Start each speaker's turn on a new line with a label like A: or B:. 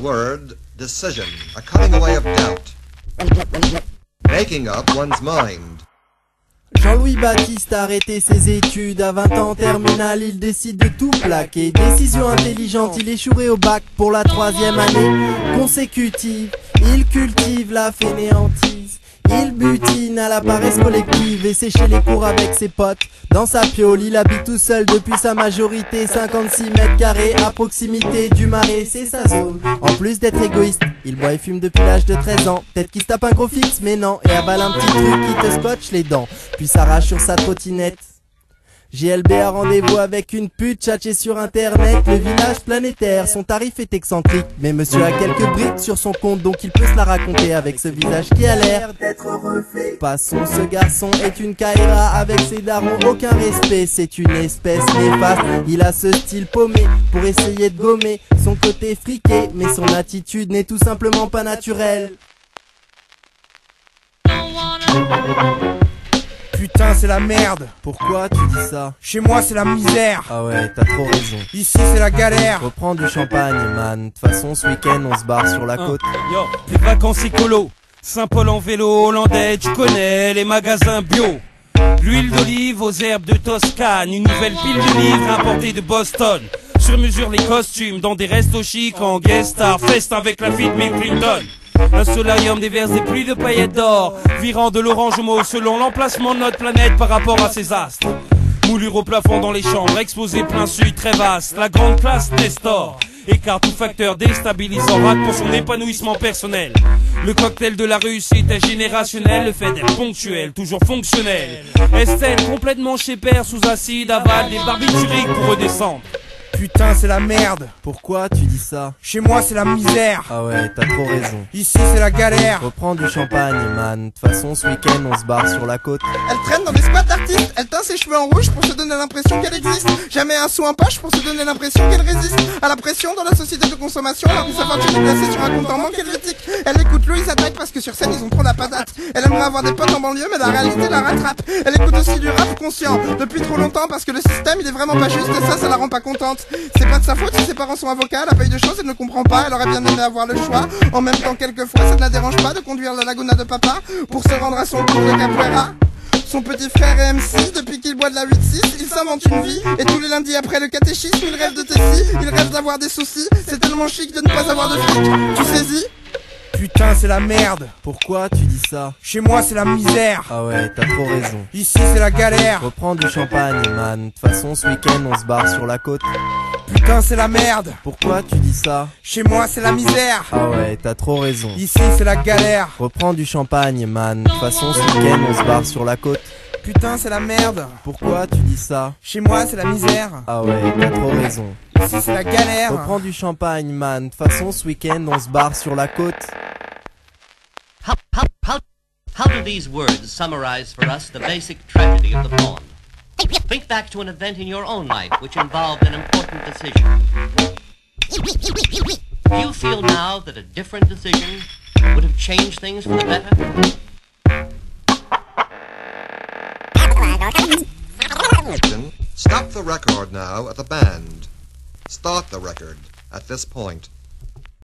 A: word decision, a cutting away of doubt, making up one's mind.
B: Jean-Louis Baptiste a arrêté ses études à 20 ans en terminale, il décide de tout plaquer. Décision intelligente, il échouerait au bac pour la 3e année consécutive. Il cultive la fainéantise, il butine à la paresse collective et sécher les cours avec ses potes. Dans sa piole, il habite tout seul depuis sa majorité, 56 mètres carrés à proximité du marais, c'est sa zone. En plus d'être égoïste, il boit et fume depuis l'âge de 13 ans. Peut-être qu'il se tape un gros fixe, mais non, et avale un petit truc qui te scotche les dents, puis s'arrache sur sa trottinette. GLB a rendez-vous avec une pute tchatchée sur internet. Le village planétaire, son tarif est excentrique, mais monsieur a quelques briques sur son compte, donc il peut se la raconter avec ce visage qui a l'air d'être refait. Passons, ce garçon est une caïra avec ses darons, aucun respect, c'est une espèce néfaste. Il a ce style paumé pour essayer de gommer son côté friqué, mais son attitude n'est tout simplement pas naturelle.
C: Putain, c'est la merde.
B: Pourquoi tu dis ça?
C: Chez moi, c'est la misère.
B: Ah ouais, t'as trop raison.
C: Ici, c'est la galère.
B: Reprends du champagne, man. De toute façon, ce week-end, on se barre sur la côte.
D: Yo, les vacances écolo. Saint-Paul en vélo hollandais, tu connais les magasins bio. L'huile d'olive aux herbes de Toscane, une nouvelle pile de livres importée de Boston. Sur mesure les costumes dans des restos chics en guest star, fest avec la fille de Bill Clinton. Un solarium déverse des pluies de paillettes d'or, virant de l'orange au mauve selon l'emplacement de notre planète par rapport à ses astres. Moulure au plafond dans les chambres, exposé plein sud très vaste, la grande place Nestor écarte tout facteur déstabilisant, rate pour son épanouissement personnel. Le cocktail de la réussite est générationnel, le fait d'être ponctuel, toujours fonctionnel. Estelle complètement chez père sous acide, avale des barbituriques pour redescendre.
C: Putain, c'est la merde.
B: Pourquoi tu dis ça?
C: Chez moi, c'est la misère.
B: Ah ouais, t'as trop raison.
C: Ici, c'est la galère.
B: Reprends du champagne, man. De toute façon, ce week-end, on se barre sur la côte.
E: Elle traîne dans des squats d'artistes, elle teint ses cheveux en rouge pour se donner l'impression qu'elle existe. Jamais un sou en poche pour se donner l'impression qu'elle résiste à la pression dans la société de consommation, alors que sa fortune est placée sur un compte en banque helvétique. Elle écoute Louis Attaque parce que sur scène ils ont trop la patate. Elle aimerait avoir des potes en banlieue mais la réalité la rattrape. Elle écoute aussi du rap conscient depuis trop longtemps parce que le système il est vraiment pas juste et ça la rend pas contente. C'est pas de sa faute si ses parents sont avocats, elle a pas eu de chance, elle ne comprend pas, elle aurait bien aimé avoir le choix. En même temps quelquefois ça ne la dérange pas de conduire la Laguna de papa pour se rendre à son cours de capoeira. Son petit frère est MC, depuis qu'il boit de la 8-6, il s'invente une vie. Et tous les lundis après le catéchisme, il rêve de Tessie, il rêve d'avoir des soucis. C'est tellement chic de ne pas avoir de flic, tu saisis?
C: Putain, c'est la merde.
B: Pourquoi tu dis ça?
C: Chez moi, c'est la misère.
B: Ah ouais, t'as trop raison.
C: Ici, c'est la galère.
B: Reprends du champagne, man. De toute façon, ce week-end, on se barre sur la côte.
C: Putain, c'est la merde.
B: Pourquoi tu dis ça?
C: Chez moi, c'est la misère.
B: Ah ouais, t'as trop raison.
C: Ici, c'est la galère.
B: Reprends du champagne, man. De toute façon, ce week-end, on se barre sur la côte.
C: Putain, c'est la merde.
B: Pourquoi tu dis ça?
C: Chez moi, c'est la misère.
B: Ah ouais, t'as trop raison.
C: Ici, c'est la galère.
B: Reprends du champagne, man. De toute façon, ce week-end, on se barre sur la côte.
F: How do these words summarize for us the basic tragedy of the poem? Think back to an event in your own life which involved an important decision. Do you feel now that a different decision would have changed things for the better?
A: Stop the record now at the band. Start the record at this point.